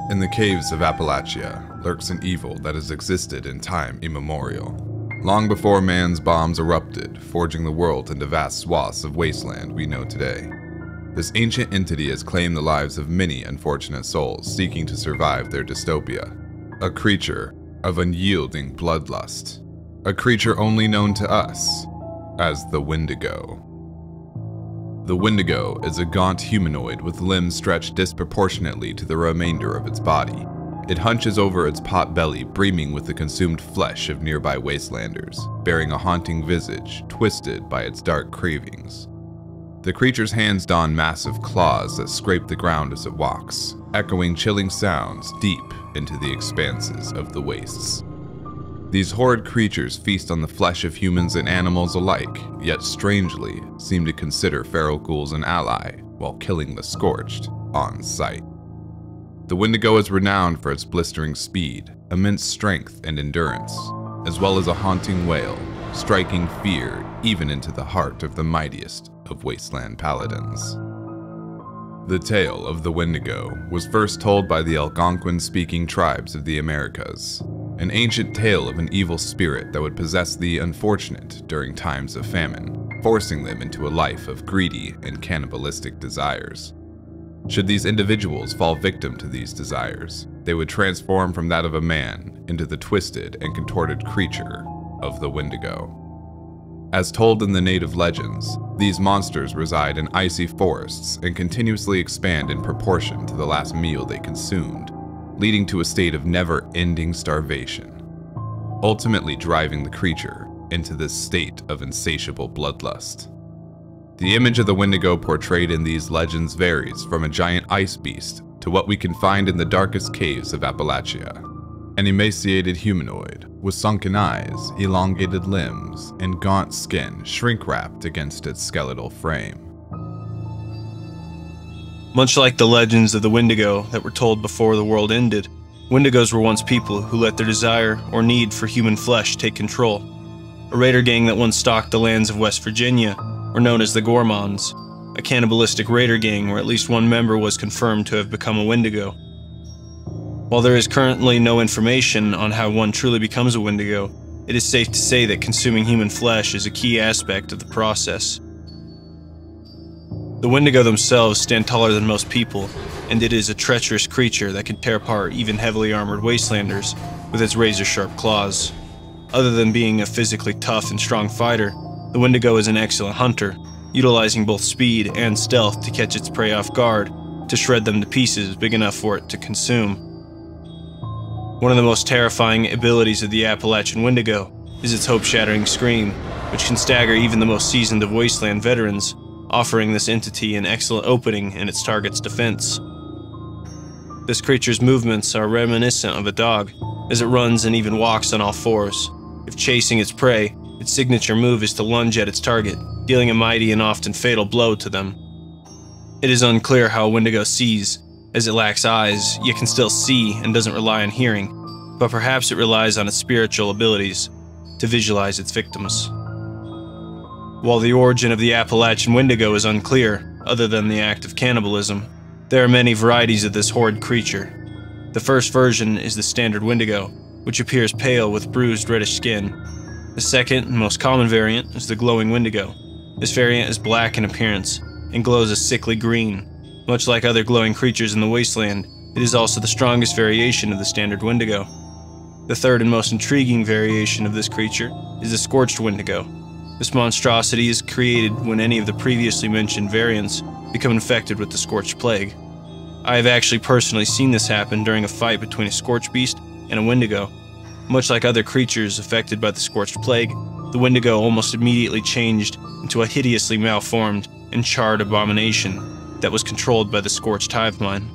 In the caves of Appalachia lurks an evil that has existed in time immemorial, long before man's bombs erupted, forging the world into vast swaths of wasteland we know today. This ancient entity has claimed the lives of many unfortunate souls seeking to survive their dystopia. A creature of unyielding bloodlust. A creature only known to us as the Wendigo. The Wendigo is a gaunt humanoid with limbs stretched disproportionately to the remainder of its body. It hunches over its pot belly, brimming with the consumed flesh of nearby wastelanders, bearing a haunting visage twisted by its dark cravings. The creature's hands don massive claws that scrape the ground as it walks, echoing chilling sounds deep into the expanses of the wastes. These horrid creatures feast on the flesh of humans and animals alike, yet strangely seem to consider feral ghouls an ally while killing the scorched on sight. The Wendigo is renowned for its blistering speed, immense strength and endurance, as well as a haunting wail, striking fear even into the heart of the mightiest of wasteland paladins. The tale of the Wendigo was first told by the Algonquin-speaking tribes of the Americas, an ancient tale of an evil spirit that would possess the unfortunate during times of famine, forcing them into a life of greedy and cannibalistic desires. Should these individuals fall victim to these desires, they would transform from that of a man into the twisted and contorted creature of the Wendigo. As told in the native legends, these monsters reside in icy forests and continuously expand in proportion to the last meal they consumed, leading to a state of never-ending starvation, ultimately driving the creature into this state of insatiable bloodlust. The image of the Wendigo portrayed in these legends varies from a giant ice beast to what we can find in the darkest caves of Appalachia. An emaciated humanoid with sunken eyes, elongated limbs, and gaunt skin shrink-wrapped against its skeletal frame. Much like the legends of the Wendigo that were told before the world ended, Wendigos were once people who let their desire or need for human flesh take control. A raider gang that once stalked the lands of West Virginia were known as the Gormons, a cannibalistic raider gang where at least one member was confirmed to have become a Wendigo. While there is currently no information on how one truly becomes a Wendigo, it is safe to say that consuming human flesh is a key aspect of the process. The Wendigo themselves stand taller than most people, and it is a treacherous creature that can tear apart even heavily armored wastelanders with its razor-sharp claws. Other than being a physically tough and strong fighter, the Wendigo is an excellent hunter, utilizing both speed and stealth to catch its prey off guard, to shred them to pieces big enough for it to consume. One of the most terrifying abilities of the Appalachian Wendigo is its hope-shattering scream, which can stagger even the most seasoned of wasteland veterans, offering this entity an excellent opening in its target's defense. This creature's movements are reminiscent of a dog, as it runs and even walks on all fours. If chasing its prey, its signature move is to lunge at its target, dealing a mighty and often fatal blow to them. It is unclear how a Wendigo sees, as it lacks eyes, yet can still see and doesn't rely on hearing, but perhaps it relies on its spiritual abilities to visualize its victims. While the origin of the Appalachian Wendigo is unclear, other than the act of cannibalism, there are many varieties of this horrid creature. The first version is the standard Wendigo, which appears pale with bruised reddish skin. The second and most common variant is the glowing Wendigo. This variant is black in appearance and glows a sickly green. Much like other glowing creatures in the wasteland, it is also the strongest variation of the standard Wendigo. The third and most intriguing variation of this creature is the scorched Wendigo. This monstrosity is created when any of the previously mentioned variants become infected with the scorched plague. I have actually personally seen this happen during a fight between a scorched beast and a Wendigo. Much like other creatures affected by the scorched plague, the Wendigo almost immediately changed into a hideously malformed and charred abomination that was controlled by the scorched hive mind.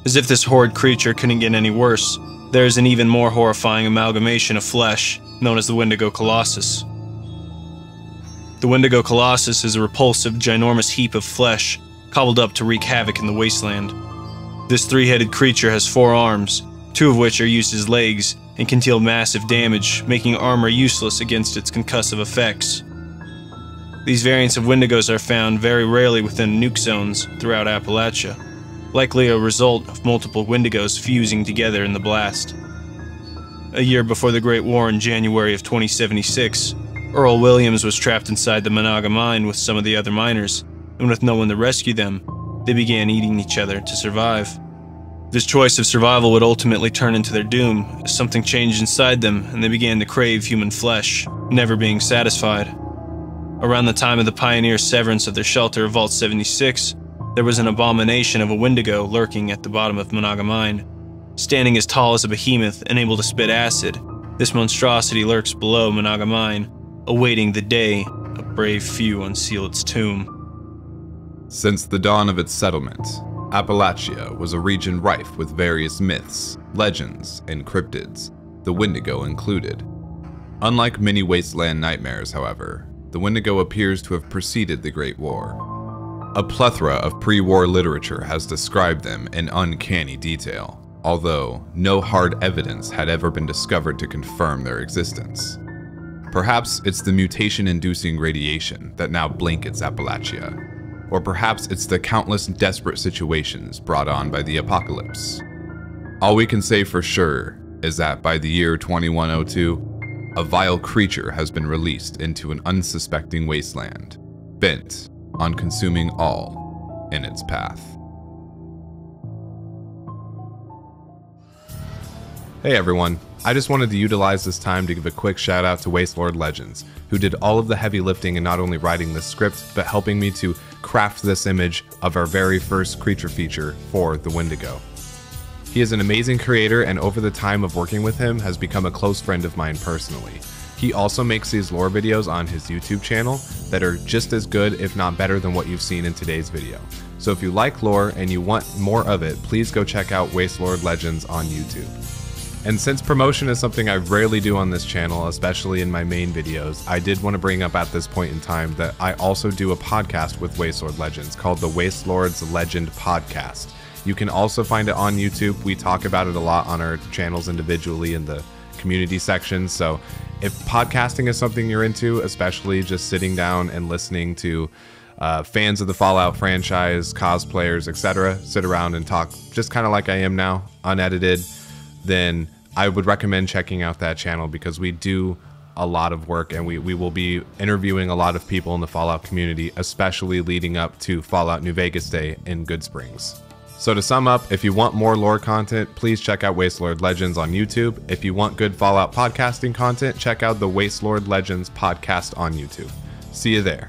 As if this horrid creature couldn't get any worse, there is an even more horrifying amalgamation of flesh known as the Wendigo Colossus. The Wendigo Colossus is a repulsive, ginormous heap of flesh cobbled up to wreak havoc in the wasteland. This three-headed creature has 4 arms, 2 of which are used as legs and can deal massive damage, making armor useless against its concussive effects. These variants of Wendigos are found very rarely within nuke zones throughout Appalachia. likely a result of multiple Wendigos fusing together in the blast. A year before the Great War in January of 2076, Earl Williams was trapped inside the Monaga mine with some of the other miners, and with no one to rescue them, they began eating each other to survive. This choice of survival would ultimately turn into their doom, as something changed inside them and they began to crave human flesh, never being satisfied. Around the time of the pioneer severance of their shelter, Vault 76, there was an abomination of a Wendigo lurking at the bottom of Monaga mine. Standing as tall as a behemoth and able to spit acid, this monstrosity lurks below Monaga mine, awaiting the day a brave few unseal its tomb. Since the dawn of its settlement, Appalachia was a region rife with various myths, legends, and cryptids, the Wendigo included. Unlike many wasteland nightmares, however, the Wendigo appears to have preceded the Great War. A plethora of pre-war literature has described them in uncanny detail, although no hard evidence had ever been discovered to confirm their existence. Perhaps it's the mutation-inducing radiation that now blankets Appalachia, or perhaps it's the countless desperate situations brought on by the apocalypse. All we can say for sure is that by the year 2102, a vile creature has been released into an unsuspecting wasteland, bent on consuming all in its path. Hey everyone, I just wanted to utilize this time to give a quick shout out to Wastelord Legends, who did all of the heavy lifting in not only writing this script, but helping me to craft this image of our very first creature feature for the Wendigo. He is an amazing creator, and over the time of working with him has become a close friend of mine personally. He also makes these lore videos on his YouTube channel that are just as good, if not better, than what you've seen in today's video. So if you like lore and you want more of it, please go check out Wastelord Legends on YouTube. And since promotion is something I rarely do on this channel, especially in my main videos, I did want to bring up at this point in time that I also do a podcast with Wastelord Legends called the Wastelord's Legend Podcast. You can also find it on YouTube. We talk about it a lot on our channels individually in the community section. So if podcasting is something you're into, especially just sitting down and listening to fans of the Fallout franchise, cosplayers, etc., sit around and talk just kind of like I am now, unedited, then I would recommend checking out that channel, because we do a lot of work and we will be interviewing a lot of people in the Fallout community, especially leading up to Fallout New Vegas Day in Good Springs. So to sum up, if you want more lore content, please check out Wastelord Legends on YouTube. If you want good Fallout podcasting content, check out the Wastelord Legends podcast on YouTube. See you there.